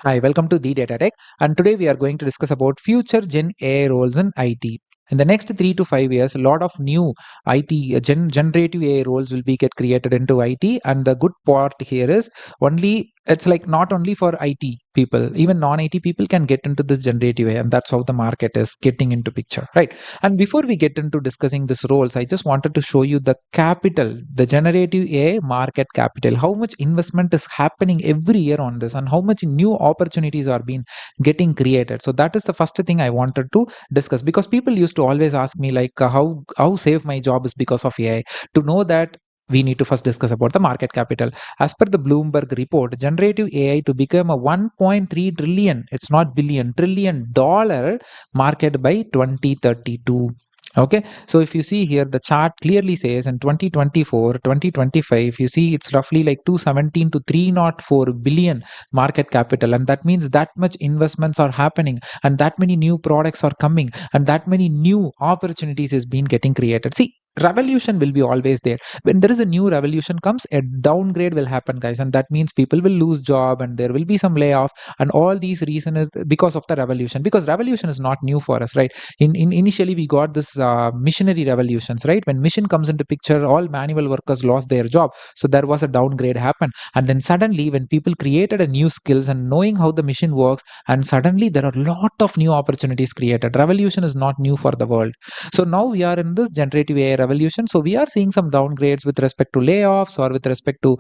Hi, welcome to the Data Tech, and today we are going to discuss about future Gen AI roles in IT. In the next 3 to 5 years, a lot of new IT generative AI roles will be get created into IT, and the good part here is only it's like not only for IT people, even non-IT people can get into this generative AI, and that's how the market is getting into picture, right? And before we get into discussing these roles, I just wanted to show you the capital, the generative AI market capital, how much investment is happening every year on this, and how much new opportunities are being getting created. So that is the first thing I wanted to discuss, because people used to always ask me like how safe my job is because of AI. To know that, we need to first discuss about the market capital. As per the Bloomberg report, generative AI to become a 1.3 trillion, it's not billion, trillion-dollar market by 2032. Okay, so if you see here, the chart clearly says in 2024 2025, you see it's roughly like 217 to 304 billion market capital, and that means that much investments are happening, and that many new products are coming, and that many new opportunities is being getting created. See, revolution will be always there. When there is a new revolution comes, a downgrade will happen, guys, and that means people will lose job and there will be some layoff, and all these reason is because of the revolution, because revolution is not new for us, right? In initially we got this missionary revolutions, right? When mission comes into picture, all manual workers lost their job, so there was a downgrade happen. And then suddenly when people created a new skills and knowing how the machine works, and suddenly there are a lot of new opportunities created. Revolution is not new for the world. So now we are in this generative AI revolution, so we are seeing some downgrades with respect to layoffs or with respect to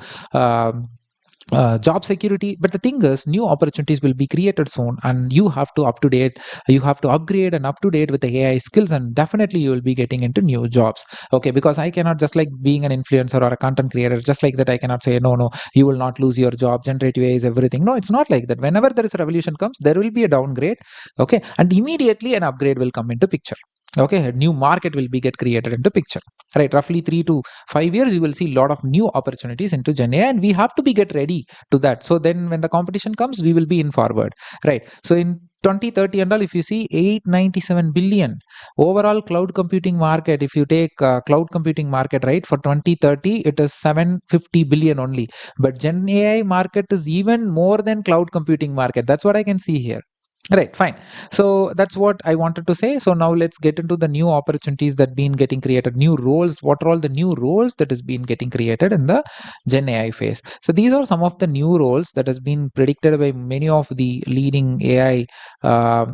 job security. But the thing is, new opportunities will be created soon, and you have to up to date, you have to upgrade and up to date with the AI skills, and definitely you will be getting into new jobs. Okay, because I cannot just like being an influencer or a content creator, just like that I cannot say no, no, you will not lose your job, generative AI is everything. No, it's not like that. Whenever there is a revolution comes, there will be a downgrade. Okay, and immediately an upgrade will come into picture. Okay, a new market will be get created into picture, right? Roughly 3 to 5 years you will see a lot of new opportunities into Gen AI, and we have to be get ready to that. So then when the competition comes, we will be in forward, right? So in 2030 and all, if you see 897 billion overall cloud computing market, if you take cloud computing market, right, for 2030 it is 750 billion only. But Gen AI market is even more than cloud computing market. That's what I can see here. Right, fine. So that's what I wanted to say. So now let's get into the new opportunities that been getting created, new roles. What are all the new roles that has been getting created in the Gen AI phase? So these are some of the new roles that has been predicted by many of the leading AI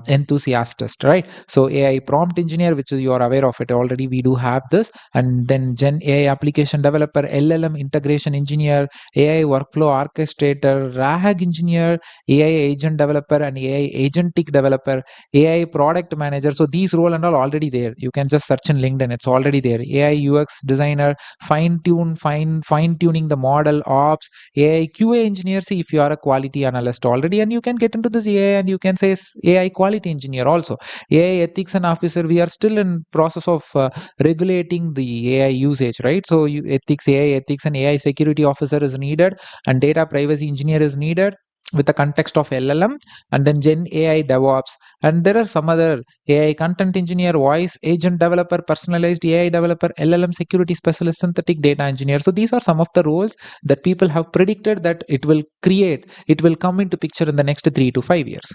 enthusiasts, right? So AI prompt engineer, which is you are aware of it already, we do have this, and then Gen AI application developer, LLM integration engineer, AI workflow orchestrator, RAG engineer, AI agent developer, and AI agentic developer, AI product manager. So these role and all already there. You can just search in LinkedIn; it's already there. AI UX designer, fine tuning the model, ops, AI QA engineer. See, if you are a quality analyst already, and you can get into this AI, and you can say AI quality engineer also. AI ethics and officer. We are still in process of regulating the AI usage, right? So ethics, AI ethics, and AI security officer is needed, and data privacy engineer is needed with the context of LLM, and then Gen AI DevOps. And there are some other AI content engineer, voice agent developer, personalized AI developer, LLM security specialist, synthetic data engineer. So these are some of the roles that people have predicted that it will come into picture in the next 3 to 5 years,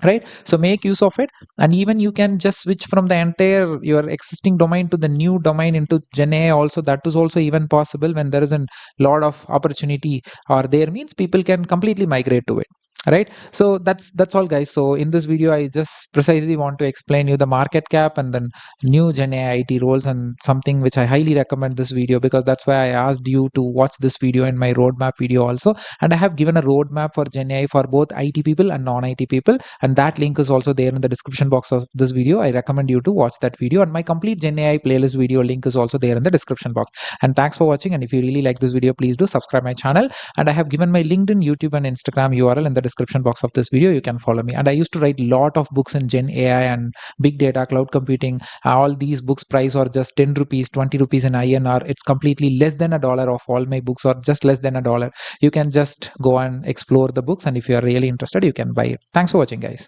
right? So make use of it, and even you can just switch from the entire your existing domain to the new domain into Gen AI also. That is also even possible. When there is a lot of opportunity or there means, people can completely migrate to it, right? So that's all, guys. So in this video I just precisely want to explain you the market cap and then new Gen AI IT roles, and something which I highly recommend this video, because that's why I asked you to watch this video in my roadmap video also. And I have given a roadmap for Gen AI for both IT people and non-IT people, and that link is also there in the description box of this video. I recommend you to watch that video, and my complete Gen AI playlist video link is also there in the description box. And thanks for watching, and if you really like this video, please do subscribe my channel. And I have given my LinkedIn, YouTube, and Instagram URL in the description box of this video. You can follow me. And I used to write a lot of books in Gen AI and big data, cloud computing. All these books price are just 10 rupees, 20 rupees in INR. It's completely less than $1 of all my books, or just less than $1. You can just go and explore the books, and if you are really interested, you can buy it. Thanks for watching, guys.